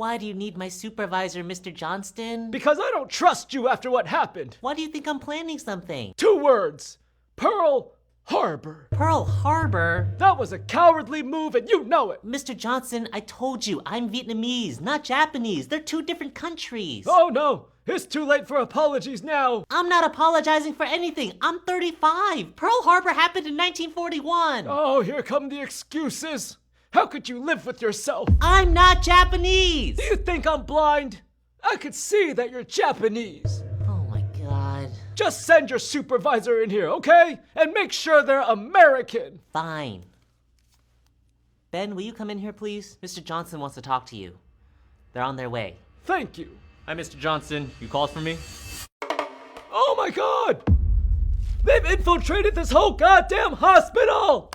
Why do you need my supervisor, Mr. Johnston? Because I don't trust you after what happened. Why do you think I'm planning something? 2 words. Pearl Harbor. Pearl Harbor? That was a cowardly move and you know it. Mr. Johnson, I told you, I'm Vietnamese, not Japanese. They're 2 different countries. Oh no, it's too late for apologies now. I'm not apologizing for anything. I'm 35. Pearl Harbor happened in 1941. Oh, here come the excuses. How could you live with yourself? I'm not Japanese. Do you think I'm blind? I could see that you're Japanese. Oh my God. Just send your supervisor in here, okay? And make sure they're American. Fine. Ben, will you come in here, please? Mr. Johnson wants to talk to you. They're on their way. Thank you. Hi, Mr. Johnson. You called for me? Oh my God! They've infiltrated this whole goddamn hospital!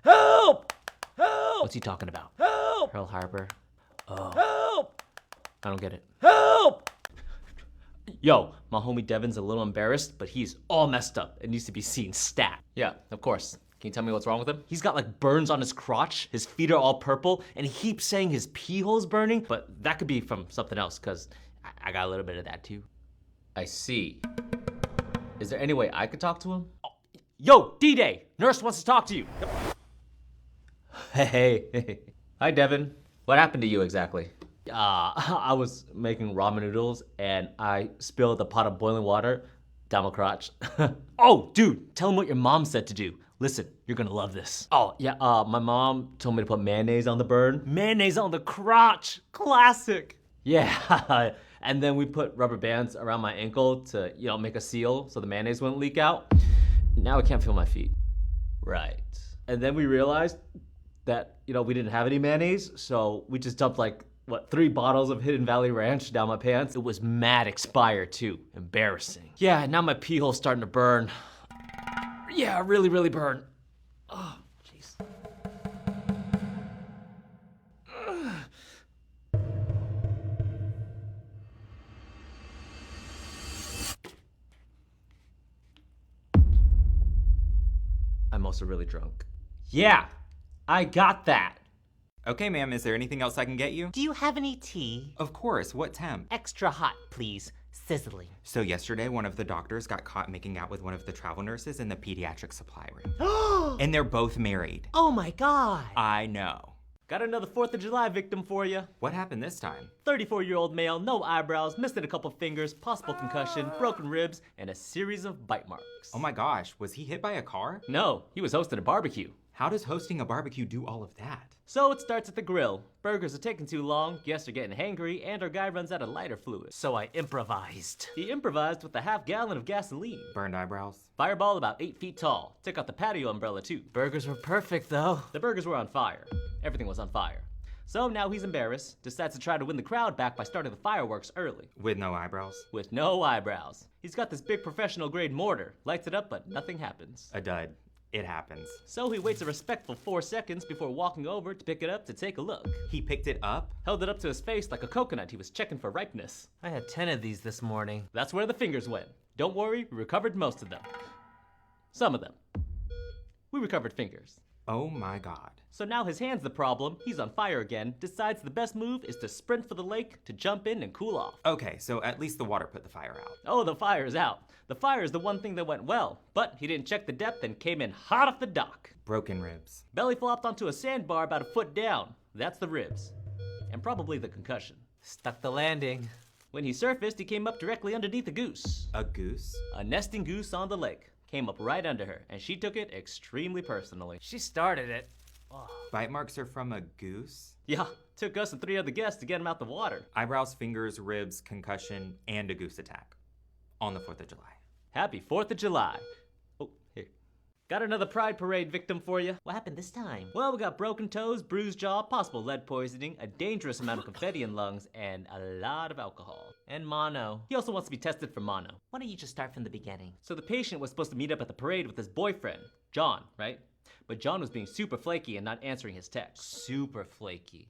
Help! Help! What's he talking about? Help! Pearl Harbor? Oh, Help! I don't get it. Help! Yo, my homie Devin's a little embarrassed, but he's all messed up. It needs to be seen stat. Yeah, of course. Can you tell me what's wrong with him? He's got like burns on his crotch, his feet are all purple, and he keeps saying his pee hole's burning, but that could be from something else, cause I got a little bit of that too. I see. Is there any way I could talk to him? Oh, yo, D-Day, nurse wants to talk to you. Hey. Hi, Devin. What happened to you exactly? I was making ramen noodles and I spilled a pot of boiling water down my crotch. Oh, dude, tell him what your mom said to do. Listen, you're gonna love this. Oh, yeah, my mom told me to put mayonnaise on the burn. Mayonnaise on the crotch, classic. Yeah, and then we put rubber bands around my ankle to, make a seal so the mayonnaise wouldn't leak out. Now I can't feel my feet. Right. And then we realized that, we didn't have any mayonnaise, so we just dumped 3 bottles of Hidden Valley Ranch down my pants. It was mad expired too. Embarrassing. Yeah, now my pee hole's starting to burn. Yeah, really, really burn. Oh, jeez. I'm also really drunk. Yeah, I got that. Okay, ma'am, is there anything else I can get you? Do you have any tea? Of course, what temp? Extra hot, please. Sizzling. So yesterday, one of the doctors got caught making out with one of the travel nurses in the pediatric supply room. And they're both married. Oh my God. I know. Got another 4th of July victim for you. What happened this time? 34-year-old male, no eyebrows, missing a couple fingers, possible concussion, broken ribs, and a series of bite marks. Oh my gosh, was he hit by a car? No, he was hosting a barbecue. How does hosting a barbecue do all of that? So it starts at the grill. Burgers are taking too long, guests are getting hangry, and our guy runs out of lighter fluid. So I improvised. He improvised with a half gallon of gasoline. Burned eyebrows? Fireball about 8 feet tall. Took out the patio umbrella too. Burgers were perfect though. The burgers were on fire. Everything was on fire. So now he's embarrassed, decides to try to win the crowd back by starting the fireworks early. With no eyebrows? With no eyebrows. He's got this big professional grade mortar. Lights it up, but nothing happens. A dud. It happens. So he waits a respectful 4 seconds before walking over to pick it up to take a look. He picked it up? Held it up to his face like a coconut he was checking for ripeness. I had 10 of these this morning. That's where the fingers went. Don't worry, we recovered most of them. Some of them. We recovered fingers. Oh my God. So now his hand's the problem, he's on fire again, decides the best move is to sprint for the lake to jump in and cool off. Okay, so at least the water put the fire out. Oh, the fire's out. The fire is the one thing that went well, but he didn't check the depth and came in hot off the dock. Broken ribs. Belly flopped onto a sandbar about a foot down. That's the ribs. And probably the concussion. Stuck the landing. When he surfaced, he came up directly underneath a goose. A goose? A nesting goose on the lake. Came up right under her, and she took it extremely personally. She started it. Oh. Bite marks are from a goose? Yeah, took us and 3 other guests to get him out the water. Eyebrows, fingers, ribs, concussion, and a goose attack. On the 4th of July. Happy 4th of July. Oh, here. Got another Pride Parade victim for you. What happened this time? Well, we got broken toes, bruised jaw, possible lead poisoning, a dangerous amount of confetti in lungs, and a lot of alcohol. And mono. He also wants to be tested for mono. Why don't you just start from the beginning? So the patient was supposed to meet up at the parade with his boyfriend, John, right? But John was being super flaky and not answering his texts. Super flaky.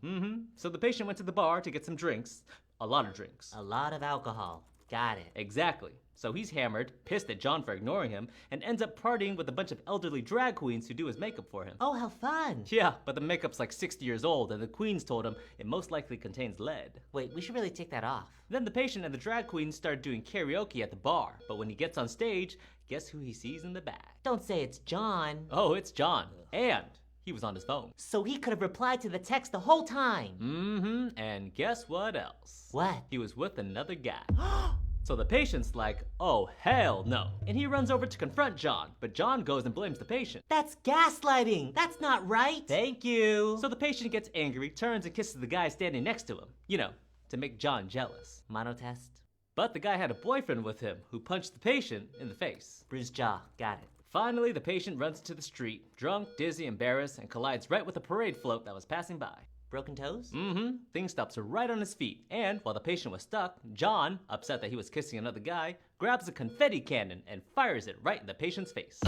So the patient went to the bar to get some drinks. A lot of drinks. A lot of alcohol. Got it. Exactly. So he's hammered, pissed at John for ignoring him, and ends up partying with a bunch of elderly drag queens who do his makeup for him. Oh, how fun. Yeah, but the makeup's like 60 years old, and the queens told him it most likely contains lead. Wait, we should really take that off. Then the patient and the drag queen started doing karaoke at the bar, but when he gets on stage, guess who he sees in the back? Don't say it's John. Oh, it's John. And he was on his phone. So he could have replied to the text the whole time. Mm-hmm, and guess what else? What? He was with another guy. So the patient's like, oh, hell no. And he runs over to confront John, but John goes and blames the patient. That's gaslighting. That's not right. Thank you. So the patient gets angry, turns and kisses the guy standing next to him. You know, to make John jealous. Mono test. But the guy had a boyfriend with him who punched the patient in the face. Bruised jaw. Got it. Finally, the patient runs to the street, drunk, dizzy, embarrassed, and collides right with a parade float that was passing by. Broken toes? Mm-hmm. Thing stops right on his feet, and while the patient was stuck, John, upset that he was kissing another guy, grabs a confetti cannon and fires it right in the patient's face.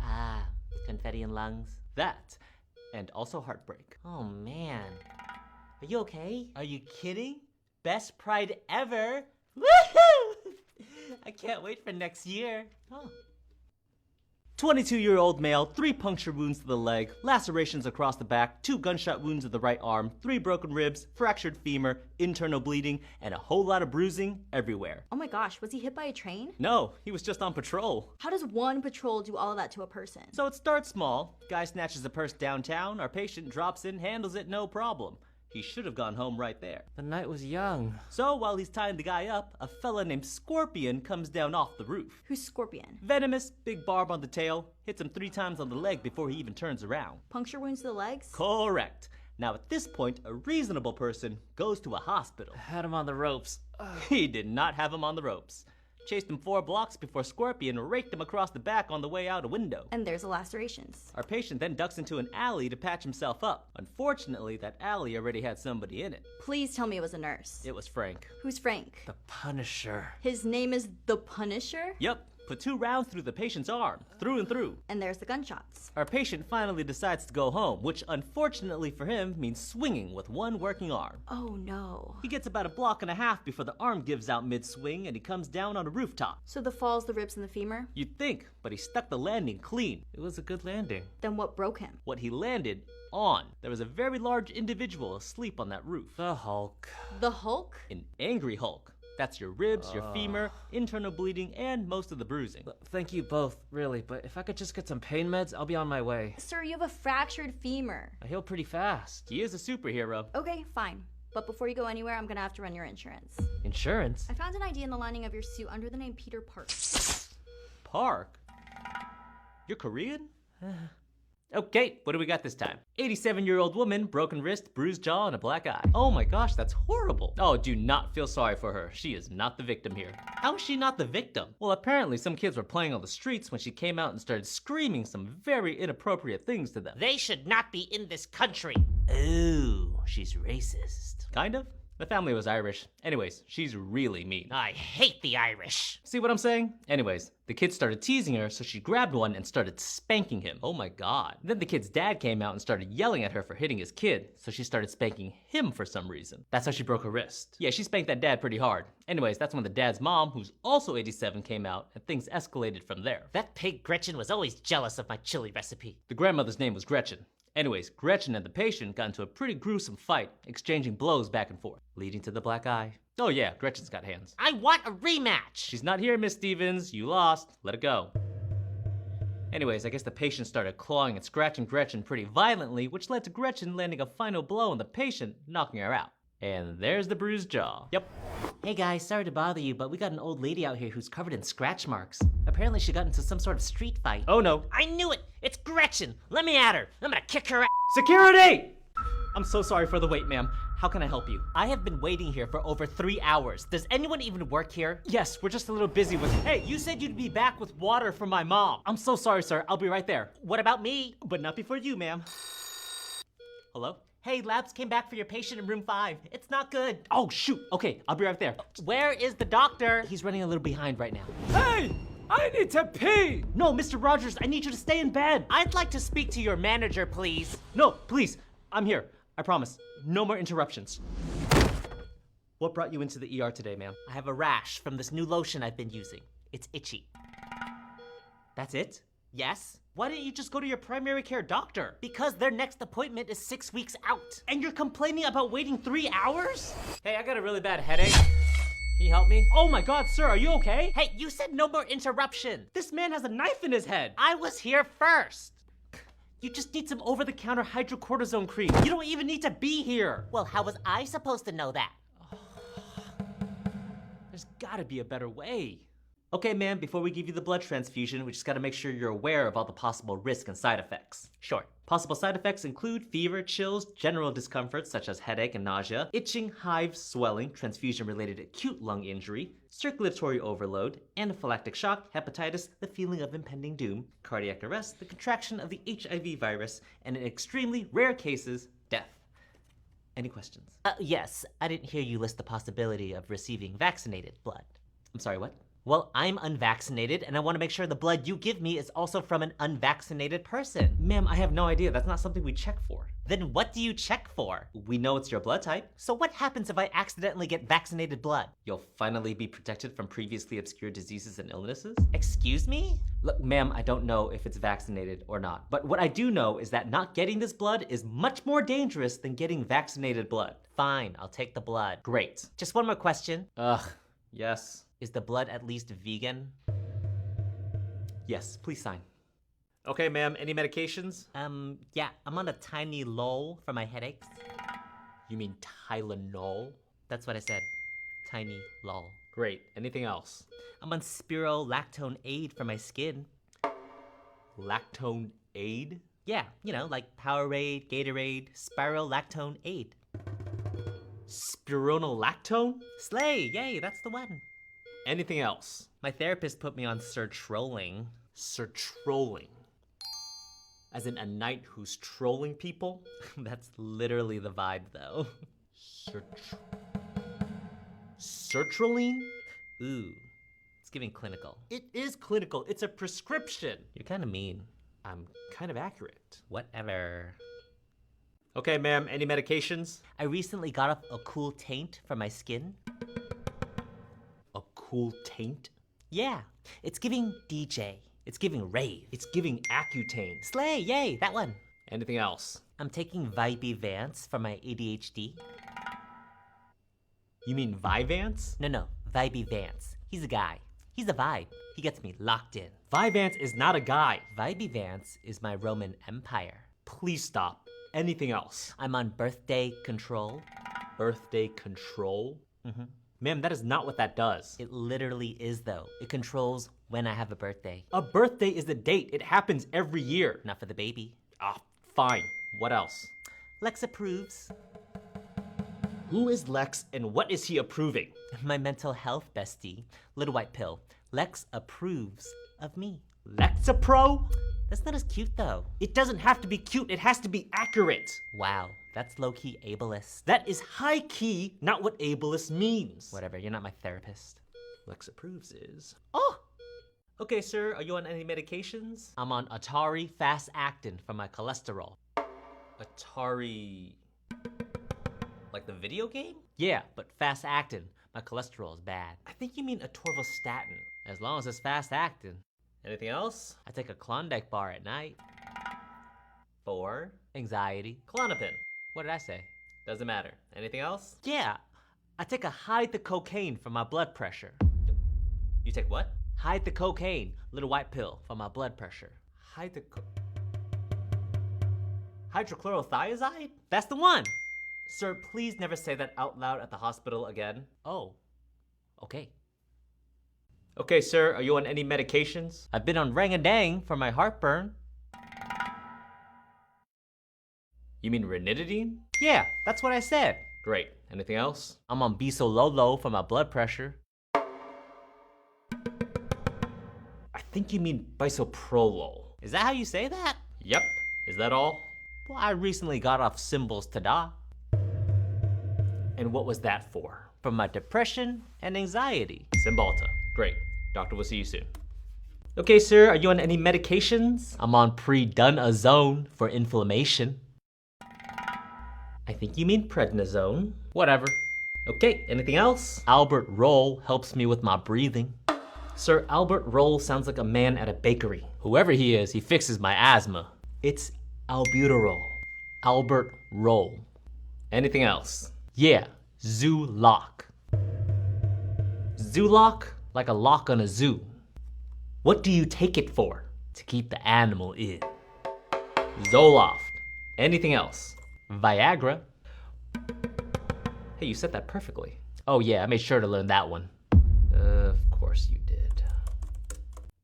Ah, confetti and lungs. That, and also heartbreak. Oh man. Are you okay? Are you kidding? Best pride ever. Woohoo! I can't wait for next year. Oh. 22-year-old male, 3 puncture wounds to the leg, lacerations across the back, 2 gunshot wounds to the right arm, 3 broken ribs, fractured femur, internal bleeding, and a whole lot of bruising everywhere. Oh my gosh, was he hit by a train? No, he was just on patrol. How does one patrol do all of that to a person? So it starts small. Guy snatches a purse downtown, our patient drops in, handles it no problem. He should have gone home right there. The night was young. So while he's tying the guy up, a fella named Scorpion comes down off the roof. Who's Scorpion? Venomous, big barb on the tail, hits him 3 times on the leg before he even turns around. Puncture wounds to the legs? Correct. Now at this point, a reasonable person goes to a hospital. Had him on the ropes. He did not have him on the ropes. Chased him 4 blocks before Scorpion raked him across the back on the way out a window. And there's the lacerations. Our patient then ducks into an alley to patch himself up. Unfortunately, that alley already had somebody in it. Please tell me it was a nurse. It was Frank. Who's Frank? The Punisher. His name is the Punisher? Yep, put 2 rounds through the patient's arm, through and through. And there's the gunshots. Our patient finally decides to go home, which unfortunately for him means swinging with 1 working arm. Oh no. He gets about a block and a half before the arm gives out mid-swing and he comes down on a rooftop. So the falls, the ribs, and the femur? You'd think, but he stuck the landing clean. It was a good landing. Then what broke him? What he landed on. There was a very large individual asleep on that roof. The Hulk. The Hulk? An angry Hulk. That's your ribs, your femur, internal bleeding, and most of the bruising. Thank you both, really, but if I could just get some pain meds, I'll be on my way. Sir, you have a fractured femur. I heal pretty fast. He is a superhero. Okay, fine. But before you go anywhere, I'm gonna have to run your insurance. Insurance? I found an ID in the lining of your suit under the name Peter Park. Park? You're Korean? Okay, what do we got this time? 87-year-old woman, broken wrist, bruised jaw, and a black eye. Oh my gosh, that's horrible. Oh, do not feel sorry for her. She is not the victim here. How is she not the victim? Well, apparently some kids were playing on the streets when she came out and started screaming some very inappropriate things to them. They should not be in this country. Ooh, she's racist. Kind of. The family was Irish. Anyways, she's really mean. I hate the Irish. See what I'm saying? Anyways, the kids started teasing her, so she grabbed one and started spanking him. Oh my god. Then the kid's dad came out and started yelling at her for hitting his kid, so she started spanking him for some reason. That's how she broke her wrist. Yeah, she spanked that dad pretty hard. Anyways, that's when the dad's mom, who's also 87, came out, and things escalated from there. That pig Gretchen was always jealous of my chili recipe. The grandmother's name was Gretchen. Anyways, Gretchen and the patient got into a pretty gruesome fight, exchanging blows back and forth, leading to the black eye. Oh yeah, Gretchen's got hands. I want a rematch. She's not here, Miss Stevens. You lost. Let it go. Anyways, I guess the patient started clawing and scratching Gretchen pretty violently, which led to Gretchen landing a final blow on the patient, knocking her out. And there's the bruised jaw. Yep. Hey guys, sorry to bother you, but we got an old lady out here who's covered in scratch marks. Apparently she got into some sort of street fight. Oh no. I knew it! It's Gretchen! Let me at her! I'm gonna kick her ass! Security! I'm so sorry for the wait, ma'am. How can I help you? I have been waiting here for over 3 hours. Does anyone even work here? Yes, we're just a little busy with... Hey, you said you'd be back with water for my mom. I'm so sorry, sir. I'll be right there. What about me? But not before you, ma'am. Hello? Hey, labs came back for your patient in room 5. It's not good. Oh, shoot. Okay, I'll be right there. Where is the doctor? He's running a little behind right now. Hey! I need to pee! No, Mr. Rogers, I need you to stay in bed. I'd like to speak to your manager, please. No, please. I'm here. I promise. No more interruptions. What brought you into the ER today, ma'am? I have a rash from this new lotion I've been using. It's itchy. That's it? Yes? Why didn't you just go to your primary care doctor? Because their next appointment is 6 weeks out. And you're complaining about waiting 3 hours? Hey, I got a really bad headache. Can you help me? Oh my God, sir, are you okay? Hey, you said no more interruption. This man has a knife in his head. I was here first. You just need some over-the-counter hydrocortisone cream. You don't even need to be here. Well, how was I supposed to know that? There's gotta be a better way. Okay, ma'am, before we give you the blood transfusion, we just gotta make sure you're aware of all the possible risks and side effects. Sure. Possible side effects include fever, chills, general discomfort such as headache and nausea, itching, hives, swelling, transfusion-related acute lung injury, circulatory overload, anaphylactic shock, hepatitis, the feeling of impending doom, cardiac arrest, the contraction of the HIV virus, and in extremely rare cases, death. Any questions? Yes, I didn't hear you list the possibility of receiving vaccinated blood. I'm sorry, what? Well, I'm unvaccinated, and I want to make sure the blood you give me is also from an unvaccinated person. Ma'am, I have no idea. That's not something we check for. Then what do you check for? We know it's your blood type. So what happens if I accidentally get vaccinated blood? You'll finally be protected from previously obscure diseases and illnesses. Excuse me? Look, ma'am, I don't know if it's vaccinated or not, but what I do know is that not getting this blood is much more dangerous than getting vaccinated blood. Fine, I'll take the blood. Great. Just one more question. Yes. Is the blood at least vegan? Yes, please sign. Okay, ma'am, any medications? Yeah, I'm on a tiny lull for my headaches. You mean Tylenol? That's what I said. Tiny lull. Great. Anything else? I'm on spirulactone aid for my skin. Lactone aid? Yeah, you know, like Powerade, Gatorade, spirulactone aid. Spironolactone? Slay, yay, that's the one. Anything else? My therapist put me on sertrolling. Sertrolling. As in a knight who's trolling people? That's literally the vibe, though. Sertraline? Ooh, it's giving clinical. It is clinical. It's a prescription. You're kind of mean. I'm kind of accurate. Whatever. Okay, ma'am, any medications? I recently got off a cool taint for my skin. A cool taint? Yeah, it's giving DJ. It's giving rave. It's giving Accutane. Slay, yay, that one. Anything else? I'm taking Vibivance for my ADHD. You mean Vyvanse? No, Vibivance. He's a guy. He's a vibe. He gets me locked in. Vyvanse is not a guy. Vibivance is my Roman Empire. Please stop. Anything else? I'm on birthday control. Birthday control? Mm-hmm. Ma'am, that is not what that does. It literally is, though. It controls when I have a birthday. A birthday is a date. It happens every year. Not for the baby. Ah, fine. What else? Lex approves. Who is Lex and what is he approving? My mental health bestie, Little White Pill. Lex approves of me. Lexapro? That's not as cute, though. It doesn't have to be cute. It has to be accurate. Wow, that's low-key ableist. That is high-key, not what ableist means. Whatever, you're not my therapist. Lex approves is... Oh! Okay, sir, are you on any medications? I'm on Atari Fast Actin for my cholesterol. Atari... Like the video game? Yeah, but Fast Actin. My cholesterol is bad. I think you mean atorvastatin. As long as it's Fast Actin. Anything else? I take a Klondike bar at night. For? Anxiety. Klonopin. What did I say? Doesn't matter. Anything else? Yeah, I take a hide the cocaine for my blood pressure. You take what? Hide the cocaine, Little White Pill for my blood pressure. Hydrochlorothiazide? That's the one! Sir, please never say that out loud at the hospital again. Oh, okay. Okay, sir, are you on any medications? I've been on Rang-a-Dang for my heartburn. You mean ranitidine? Yeah, that's what I said. Great. Anything else? I'm on Bisololo for my blood pressure. I think you mean bisoprolol. Is that how you say that? Yep. Is that all? Well, I recently got off Symbols Tada. And what was that for? For my depression and anxiety. Cymbalta. Great. Doctor will see you soon. Okay, sir, are you on any medications? I'm on prednisone for inflammation. I think you mean prednisone. Whatever. Okay, anything else? Albert Roll helps me with my breathing. Sir Albert Roll sounds like a man at a bakery. Whoever he is, he fixes my asthma. It's albuterol. Albert Roll. Anything else? Yeah, zoo lock. Zoo lock, like a lock on a zoo. What do you take it for? To keep the animal in. Zoloft. Anything else? Viagra. Hey, you said that perfectly. Oh yeah, I made sure to learn that one. Of course you did.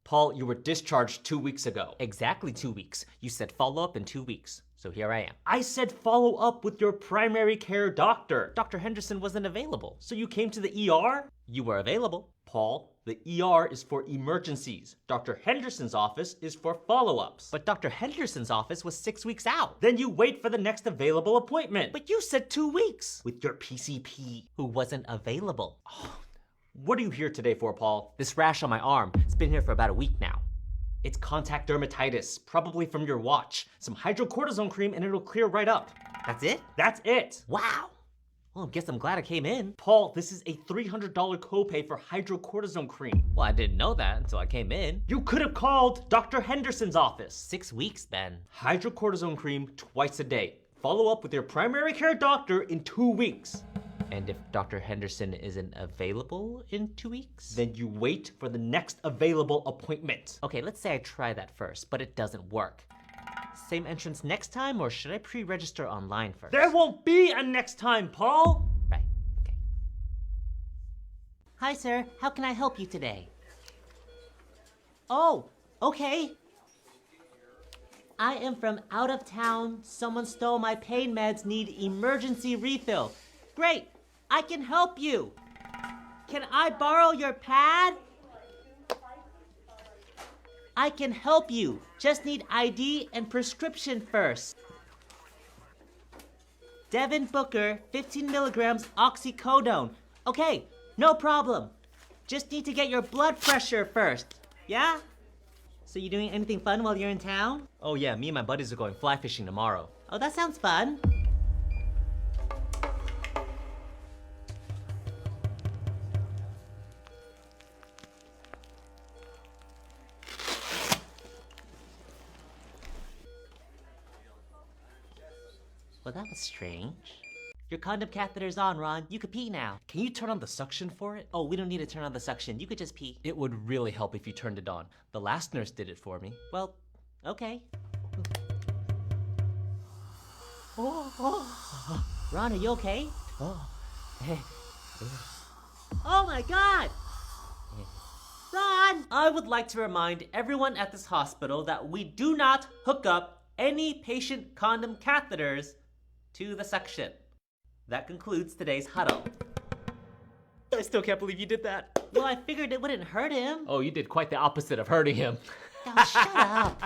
Paul, you were discharged 2 weeks ago. Exactly 2 weeks. You said follow up in 2 weeks. So here I am. I said follow up with your primary care doctor. Dr. Henderson wasn't available. So you came to the ER? You were available. Paul, the ER is for emergencies. Dr. Henderson's office is for follow-ups. But Dr. Henderson's office was 6 weeks out. Then you wait for the next available appointment. But you said 2 weeks. With your PCP, who wasn't available. Oh, what are you here today for, Paul? This rash on my arm, it's been here for about a week now. It's contact dermatitis, probably from your watch. Some hydrocortisone cream and it'll clear right up. That's it? That's it. Wow. Well, I guess I'm glad I came in. Paul, this is a $300 copay for hydrocortisone cream. Well, I didn't know that until I came in. You could have called Dr. Henderson's office. 6 weeks, Ben. Hydrocortisone cream twice a day. Follow up with your primary care doctor in 2 weeks. And if Dr. Henderson isn't available in 2 weeks? Then you wait for the next available appointment. Okay, let's say I try that first, but it doesn't work. Same entrance next time, or should I pre-register online first? There won't be a next time, Paul! Right, okay. Hi, sir. How can I help you today? Oh, okay. I am from out of town. Someone stole my pain meds, need emergency refill. Great, I can help you. Can I borrow your pad? I can help you. Just need ID and prescription first. Devin Booker, 15 milligrams oxycodone. Okay, no problem. Just need to get your blood pressure first. Yeah? So you doing anything fun while you're in town? Oh yeah, me and my buddies are going fly fishing tomorrow. Oh, that sounds fun. Well, that was strange. Your condom catheter's on, Ron. You could pee now. Can you turn on the suction for it? Oh, we don't need to turn on the suction. You could just pee. It would really help if you turned it on. The last nurse did it for me. Well, okay. Ron, are you okay? Oh my God! Ron! I would like to remind everyone at this hospital that we do not hook up any patient condom catheters to the suction. That concludes today's huddle. I still can't believe you did that. Well, I figured it wouldn't hurt him. Oh, you did quite the opposite of hurting him. Oh, shut up.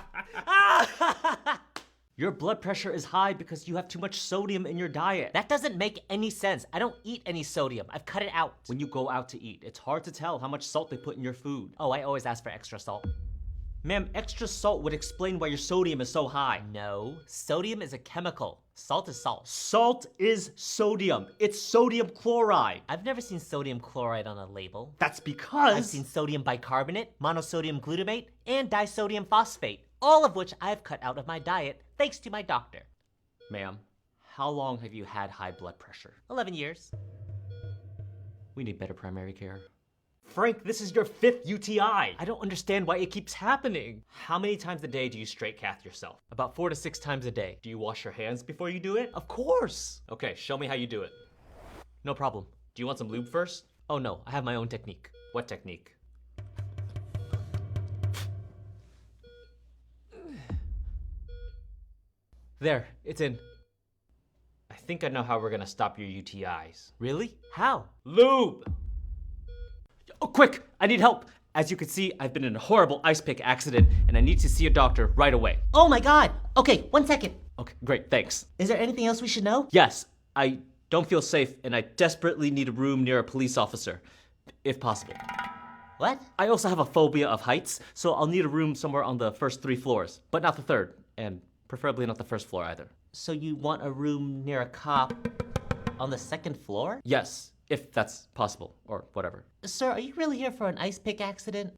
Your blood pressure is high because you have too much sodium in your diet. That doesn't make any sense. I don't eat any sodium. I've cut it out. When you go out to eat, it's hard to tell how much salt they put in your food. Oh, I always ask for extra salt. Ma'am, extra salt would explain why your sodium is so high. No, sodium is a chemical. Salt is salt. Salt is sodium. It's sodium chloride. I've never seen sodium chloride on a label. That's because I've seen sodium bicarbonate, monosodium glutamate, and disodium phosphate, all of which I've cut out of my diet thanks to my doctor. Ma'am, how long have you had high blood pressure? 11 years. We need better primary care. Frank, this is your 5th UTI. I don't understand why it keeps happening. How many times a day do you straight cath yourself? About 4 to 6 times a day. Do you wash your hands before you do it? Of course. Okay, show me how you do it. No problem. Do you want some lube first? Oh no, I have my own technique. What technique? There, it's in. I think I know how we're gonna stop your UTIs. Really? How? Lube! Oh, quick! I need help! As you can see, I've been in a horrible ice pick accident, and I need to see a doctor right away. Oh my God! Okay, 1 second. Okay, great, thanks. Is there anything else we should know? Yes, I don't feel safe, and I desperately need a room near a police officer, if possible. What? I also have a phobia of heights, so I'll need a room somewhere on the first 3 floors, but not the 3rd, and preferably not the 1st floor either. So you want a room near a cop on the 2nd floor? Yes. if that's possible, or whatever. Sir, are you really here for an ice pick accident?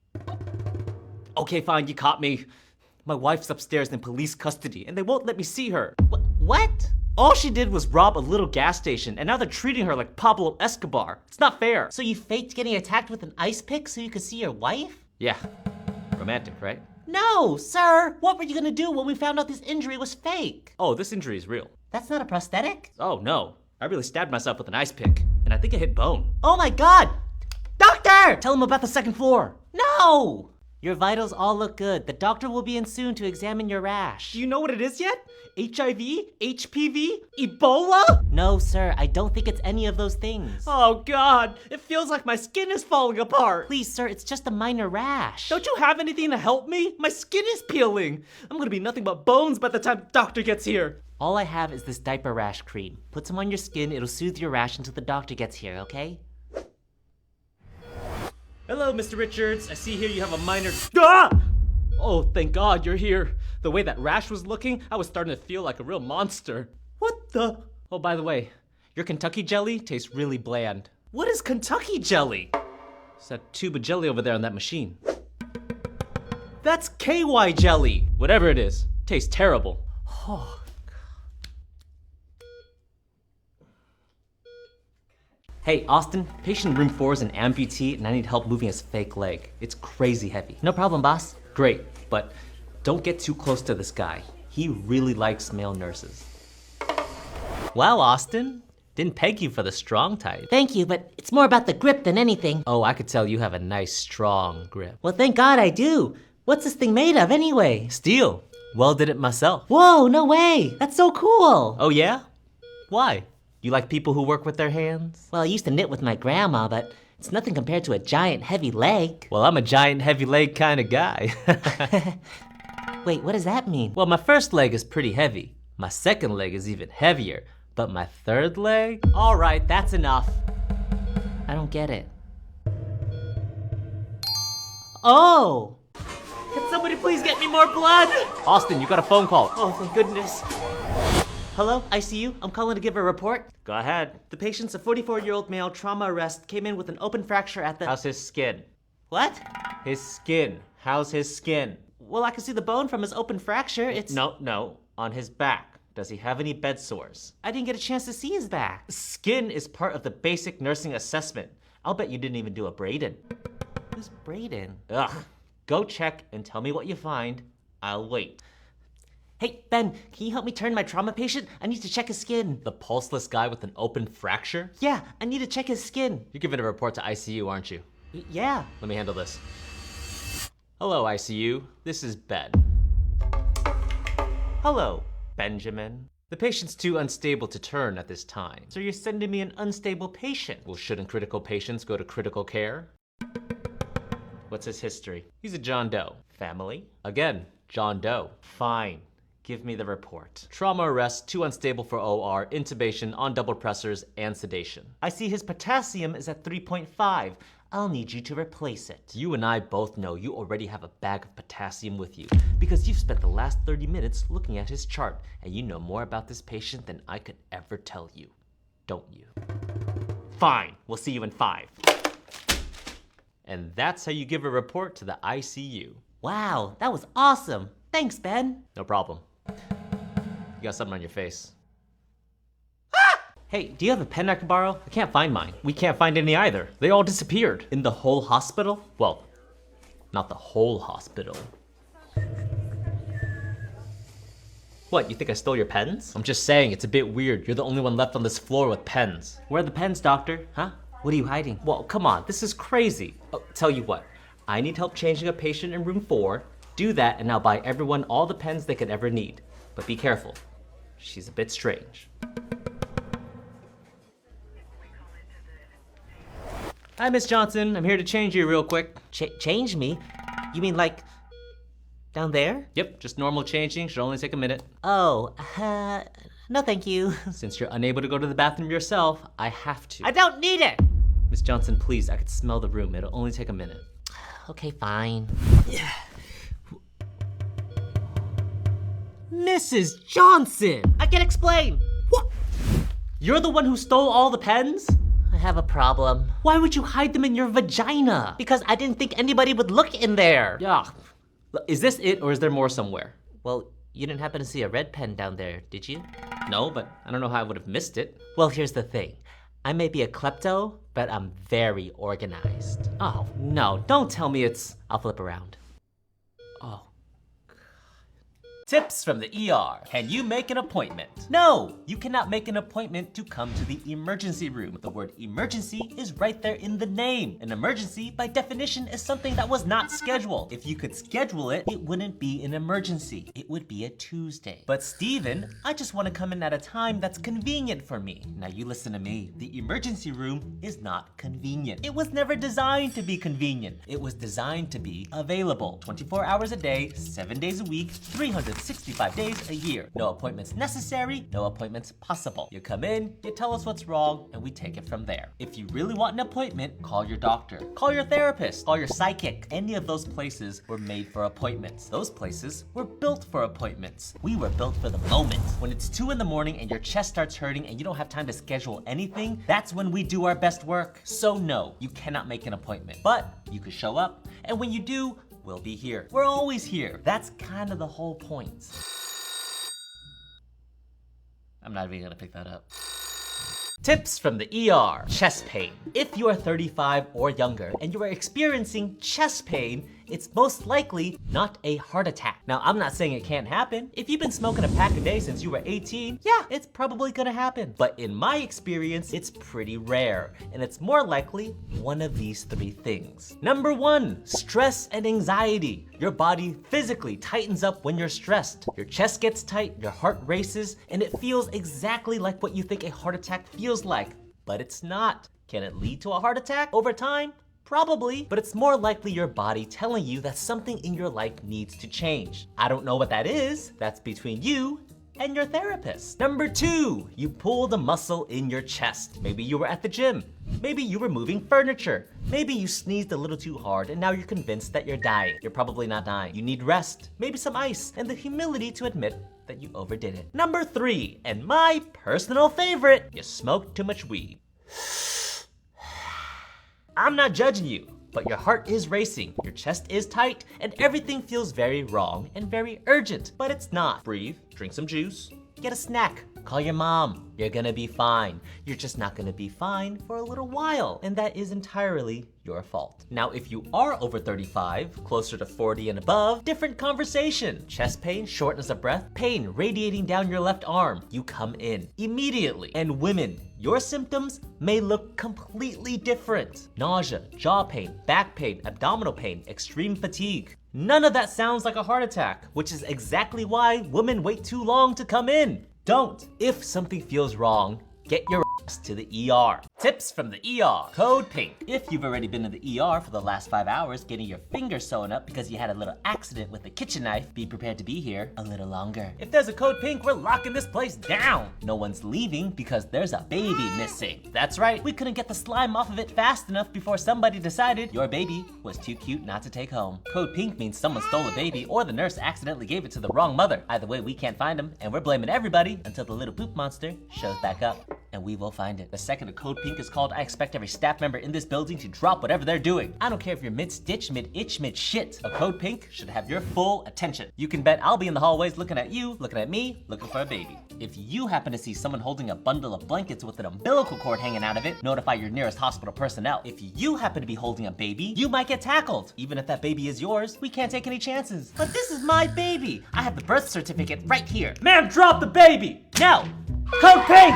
Okay, fine, you caught me. My wife's upstairs in police custody, and they won't let me see her. What? All she did was rob a little gas station, and now they're treating her like Pablo Escobar. It's not fair. So you faked getting attacked with an ice pick so you could see your wife? Yeah, romantic, right? No, sir! What were you gonna do when we found out this injury was fake? Oh, this injury is real. That's not a prosthetic? Oh, no. I really stabbed myself with an ice pick, and I think I hit bone. Oh my god! Doctor! Tell him about the second floor. No! Your vitals all look good. The doctor will be in soon to examine your rash. Do you know what it is yet? HIV? HPV? Ebola? No, sir, I don't think it's any of those things. Oh, God. It feels like my skin is falling apart. Please, sir, it's just a minor rash. Don't you have anything to help me? My skin is peeling. I'm gonna be nothing but bones by the time the doctor gets here. All I have is this diaper rash cream. Put some on your skin, it'll soothe your rash until the doctor gets here, okay? Hello, Mr. Richards. I see here you have a minor... Ah! Oh, thank God you're here. The way that rash was looking, I was starting to feel like a real monster. What the... Oh, by the way, your Kentucky jelly tastes really bland. What is Kentucky jelly? It's that tube of jelly over there on that machine. That's KY jelly. Whatever it is, tastes terrible. Oh. Hey, Austin, patient in room 4 is an amputee and I need help moving his fake leg. It's crazy heavy. No problem, boss. Great, but don't get too close to this guy. He really likes male nurses. Wow, Austin. Didn't peg you for the strong type. Thank you, but it's more about the grip than anything. Oh, I could tell you have a nice, strong grip. Well, thank God I do. What's this thing made of anyway? Steel. Welded it myself. Whoa, no way. That's so cool. Oh, yeah? Why? You like people who work with their hands? Well, I used to knit with my grandma, but it's nothing compared to a giant, heavy leg. Well, I'm a giant, heavy leg kind of guy. Wait, what does that mean? Well, my first leg is pretty heavy. My second leg is even heavier. But my third leg? All right, that's enough. I don't get it. Oh! Can somebody please get me more blood? Austin, you got a phone call. Oh, thank goodness. Hello, ICU? I'm calling to give a report. Go ahead. The patient's a 44-year-old male trauma arrest came in with an open fracture at the... How's his skin? What? His skin. How's his skin? Well, I can see the bone from his open fracture. It's... No. On his back. Does he have any bed sores? I didn't get a chance to see his back. Skin is part of the basic nursing assessment. I'll bet you didn't even do a Braden. Who's Braden? Ugh. Go check and tell me what you find. I'll wait. Hey, Ben, can you help me turn my trauma patient? I need to check his skin. The pulseless guy with an open fracture? Yeah, I need to check his skin. You're giving a report to ICU, aren't you? Yeah. Let me handle this. Hello, ICU. This is Ben. Hello, Benjamin. The patient's too unstable to turn at this time. So you're sending me an unstable patient? Well, shouldn't critical patients go to critical care? What's his history? He's a John Doe. Family? Again, John Doe. Fine. Give me the report. Trauma arrest, too unstable for OR, intubation, on double pressors, and sedation. I see his potassium is at 3.5. I'll need you to replace it. You and I both know you already have a bag of potassium with you because you've spent the last 30 minutes looking at his chart and you know more about this patient than I could ever tell you. Don't you? Fine, we'll see you in 5. And that's how you give a report to the ICU. Wow, that was awesome. Thanks, Ben. No problem. You got something on your face. Hey, do you have a pen I can borrow? I can't find mine. We can't find any either. They all disappeared. In the whole hospital? Well, not the whole hospital. What, you think I stole your pens? I'm just saying, it's a bit weird. You're the only one left on this floor with pens. Where are the pens, doctor? Huh? What are you hiding? Well, come on, this is crazy. Oh, tell you what, I need help changing a patient in room 4. Do that and I'll buy everyone all the pens they could ever need. But be careful, she's a bit strange. Hi, Miss Johnson. I'm here to change you real quick. Change me? You mean like down there? Yep, just normal changing. Should only take a minute. Oh, no thank you. Since you're unable to go to the bathroom yourself, I have to. I don't need it! Miss Johnson, please, I could smell the room. It'll only take a minute. Okay, fine. Mrs. Johnson! I can explain! What? You're the one who stole all the pens? I have a problem. Why would you hide them in your vagina? Because I didn't think anybody would look in there. Yeah. Is this it, or is there more somewhere? Well, you didn't happen to see a red pen down there, did you? No, but I don't know how I would have missed it. Well, here's the thing. I may be a klepto, but I'm very organized. Oh, no, don't tell me it's... I'll flip around. Oh. Tips from the ER. Can you make an appointment? No, you cannot make an appointment to come to the emergency room. The word emergency is right there in the name. An emergency, by definition, is something that was not scheduled. If you could schedule it, it wouldn't be an emergency. It would be a Tuesday. But Steven, I just want to come in at a time that's convenient for me. Now you listen to me. The emergency room is not convenient. It was never designed to be convenient. It was designed to be available. 24 hours a day, 7 days a week, 365 days a year. No appointments necessary, no appointments possible. You come in, you tell us what's wrong, and we take it from there. If you really want an appointment, call your doctor, call your therapist, call your psychic. Any of those places were made for appointments. Those places were built for appointments. We were built for the moment. When it's 2 in the morning and your chest starts hurting and you don't have time to schedule anything, that's when we do our best work. So no, you cannot make an appointment, but you could show up, and when you do, we'll be here. We're always here. That's kind of the whole point. I'm not even gonna pick that up. Tips from the ER. Chest pain. If you are 35 or younger and you are experiencing chest pain, it's most likely not a heart attack. Now, I'm not saying it can't happen. If you've been smoking a pack a day since you were 18, yeah, it's probably gonna happen. But in my experience, it's pretty rare, and it's more likely one of these 3 things. Number 1, stress and anxiety. Your body physically tightens up when you're stressed. Your chest gets tight, your heart races, and it feels exactly like what you think a heart attack feels like, but it's not. Can it lead to a heart attack over time? Probably, but it's more likely your body telling you that something in your life needs to change. I don't know what that is. That's between you and your therapist. Number 2, you pull the muscle in your chest. Maybe you were at the gym. Maybe you were moving furniture. Maybe you sneezed a little too hard and now you're convinced that you're dying. You're probably not dying. You need rest, maybe some ice, and the humility to admit that you overdid it. Number 3, and my personal favorite, you smoked too much weed. I'm not judging you, but your heart is racing, your chest is tight, and everything feels very wrong and very urgent, but it's not. Breathe, drink some juice, get a snack, call your mom. You're gonna be fine. You're just not gonna be fine for a little while, and that is entirely your fault. Now, if you are over 35, closer to 40 and above, different conversation. Chest pain, shortness of breath, pain radiating down your left arm. You come in immediately. And women, your symptoms may look completely different. Nausea, jaw pain, back pain, abdominal pain, extreme fatigue. None of that sounds like a heart attack, which is exactly why women wait too long to come in. Don't. If something feels wrong, get your ass to the ER. Tips from the ER. Code pink. If you've already been to the ER for the last 5 hours getting your finger sewn up because you had a little accident with the kitchen knife, be prepared to be here a little longer. If there's a code pink, we're locking this place down. No one's leaving because there's a baby missing. That's right, we couldn't get the slime off of it fast enough before somebody decided your baby was too cute not to take home. Code pink means someone stole a baby or the nurse accidentally gave it to the wrong mother. Either way, we can't find them, and we're blaming everybody until the little poop monster shows back up, and we will find it. The second a code pink is called, I expect every staff member in this building to drop whatever they're doing. I don't care if you're mid-stitch, mid-itch, mid-shit. A code pink should have your full attention. You can bet I'll be in the hallways looking at you, looking at me, looking for a baby. If you happen to see someone holding a bundle of blankets with an umbilical cord hanging out of it, notify your nearest hospital personnel. If you happen to be holding a baby, you might get tackled. Even if that baby is yours, we can't take any chances. But this is my baby. I have the birth certificate right here. Ma'am, drop the baby! Now! Code pink!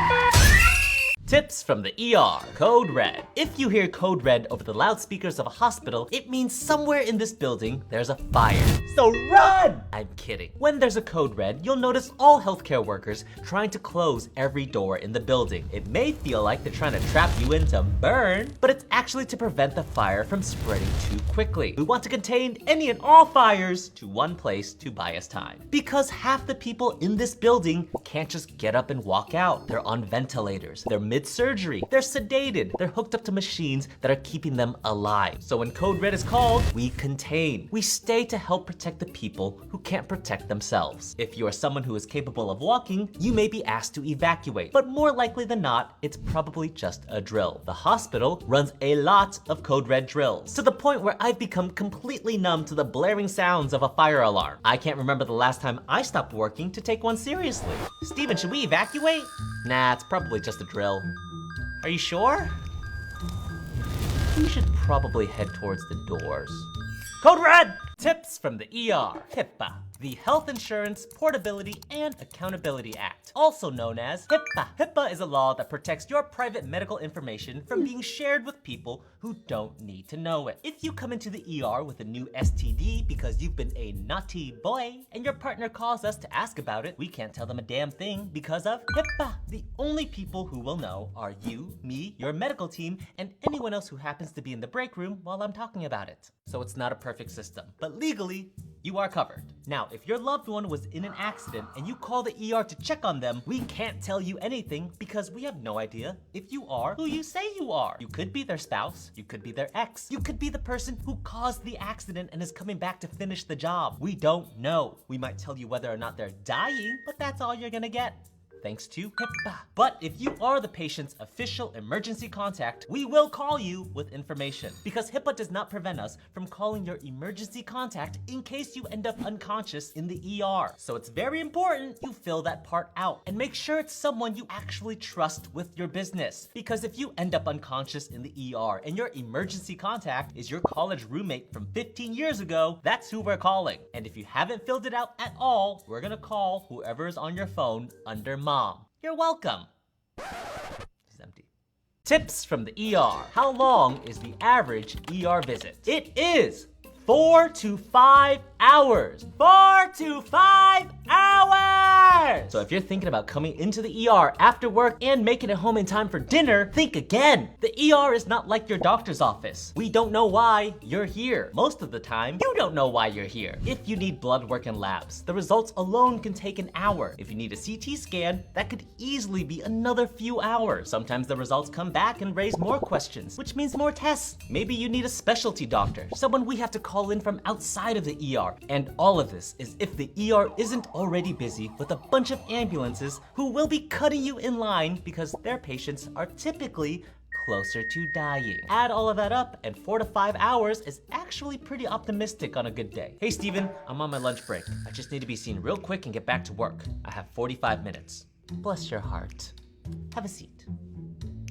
Tips from the ER. Code red. If you hear code red over the loudspeakers of a hospital, it means somewhere in this building there's a fire. So run! I'm kidding. When there's a code red, you'll notice all healthcare workers trying to close every door in the building. It may feel like they're trying to trap you in to burn, but it's actually to prevent the fire from spreading too quickly. We want to contain any and all fires to one place to buy us time. Because half the people in this building can't just get up and walk out. They're on ventilators. They're mid-surgery. They're sedated. They're hooked up to machines that are keeping them alive. So when code red is called, we contain. We stay to help protect the people who can't protect themselves. If you are someone who is capable of walking, you may be asked to evacuate, but more likely than not, it's probably just a drill. The hospital runs a lot of code red drills, to the point where I've become completely numb to the blaring sounds of a fire alarm. I can't remember the last time I stopped working to take one seriously. Steven, should we evacuate? Nah, it's probably just a drill. Are you sure? We should probably head towards the doors. Code red! Tips from the ER, HIPAA, the Health Insurance Portability and Accountability Act, also known as HIPAA. HIPAA is a law that protects your private medical information from being shared with people who don't need to know it. If you come into the ER with a new STD because you've been a naughty boy and your partner calls us to ask about it, we can't tell them a damn thing because of HIPAA. The only people who will know are you, me, your medical team, and anyone else who happens to be in the break room while I'm talking about it. So it's not a perfect system, but legally, you are covered. Now, if your loved one was in an accident and you call the ER to check on them, we can't tell you anything because we have no idea if you are who you say you are. You could be their spouse, you could be their ex, you could be the person who caused the accident and is coming back to finish the job. We don't know. We might tell you whether or not they're dying, but that's all you're gonna get. Thanks to HIPAA. But if you are the patient's official emergency contact, we will call you with information because HIPAA does not prevent us from calling your emergency contact in case you end up unconscious in the ER. So it's very important you fill that part out and make sure it's someone you actually trust with your business. Because if you end up unconscious in the ER and your emergency contact is your college roommate from 15 years ago, that's who we're calling. And if you haven't filled it out at all, we're gonna call whoever is on your phone under Mom. You're welcome. It's empty. Tips from the ER. How long is the average ER visit? It is 4 to 5 hours. 4 to 5 hours! So if you're thinking about coming into the ER after work and making it home in time for dinner, think again. The ER is not like your doctor's office. We don't know why you're here. Most of the time, you don't know why you're here. If you need blood work and labs, the results alone can take an hour. If you need a CT scan, that could easily be another few hours. Sometimes the results come back and raise more questions, which means more tests. Maybe you need a specialty doctor, someone we have to call in from outside of the ER. And all of this is if the ER isn't already busy with a bunch of ambulances who will be cutting you in line because their patients are typically closer to dying. Add all of that up and 4 to 5 hours is actually pretty optimistic on a good day. Hey Steven, I'm on my lunch break. I just need to be seen real quick and get back to work. I have 45 minutes. Bless your heart. Have a seat.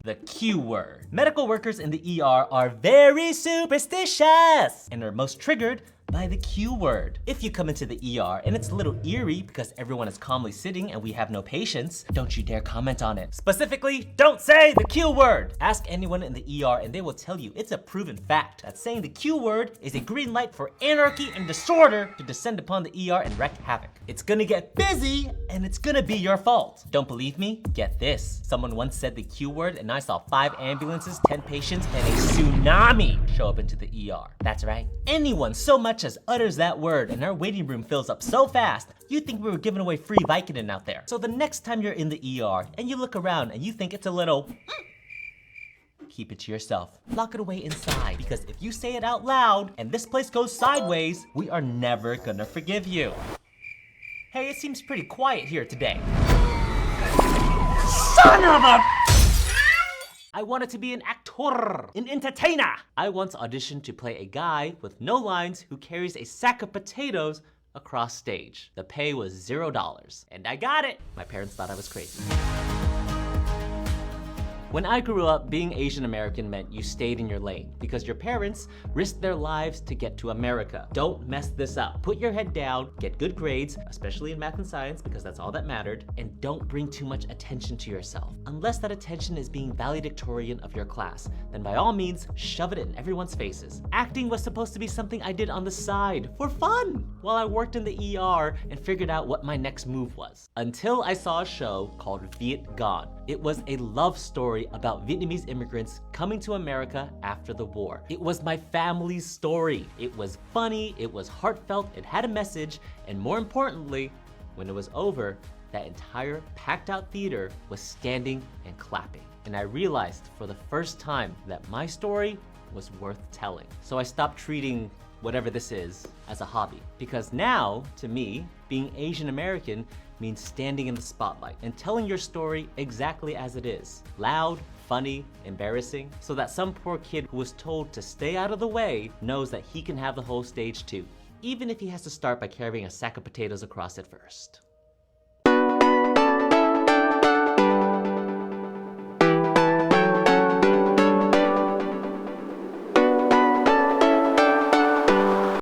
The Q word. Medical workers in the ER are very superstitious and are most triggered by the Q word. If you come into the ER and it's a little eerie because everyone is calmly sitting and we have no patients, don't you dare comment on it. Specifically, don't say the Q word. Ask anyone in the ER and they will tell you it's a proven fact that saying the Q word is a green light for anarchy and disorder to descend upon the ER and wreak havoc. It's gonna get busy and it's gonna be your fault. Don't believe me? Get this. Someone once said the Q word and I saw 5 ambulances, 10 patients, and a tsunami show up into the ER. That's right. Anyone so much as utters that word and our waiting room fills up so fast, you'd think we were giving away free Vicodin out there. So the next time you're in the ER and you look around and you think it's a little keep it to yourself. Lock it away inside because if you say it out loud and this place goes sideways, we are never gonna forgive you. Hey, it seems pretty quiet here today. Son of a... I wanted to be an actor, an entertainer. I once auditioned to play a guy with no lines who carries a sack of potatoes across stage. The pay was $0, and I got it. My parents thought I was crazy. When I grew up, being Asian American meant you stayed in your lane because your parents risked their lives to get to America. Don't mess this up. Put your head down, get good grades, especially in math and science because that's all that mattered, and don't bring too much attention to yourself. Unless that attention is being valedictorian of your class, then by all means, shove it in everyone's faces. Acting was supposed to be something I did on the side for fun while I worked in the ER and figured out what my next move was. Until I saw a show called Viet Gone. It was a love story about Vietnamese immigrants coming to America after the war. It was my family's story. It was funny, it was heartfelt, it had a message, and more importantly, when it was over, that entire packed out theater was standing and clapping. And I realized for the first time that my story was worth telling. So I stopped treating whatever this is as a hobby. Because now, to me, being Asian American means standing in the spotlight and telling your story exactly as it is. Loud, funny, embarrassing, so that some poor kid who was told to stay out of the way knows that he can have the whole stage too, even if he has to start by carrying a sack of potatoes across it first.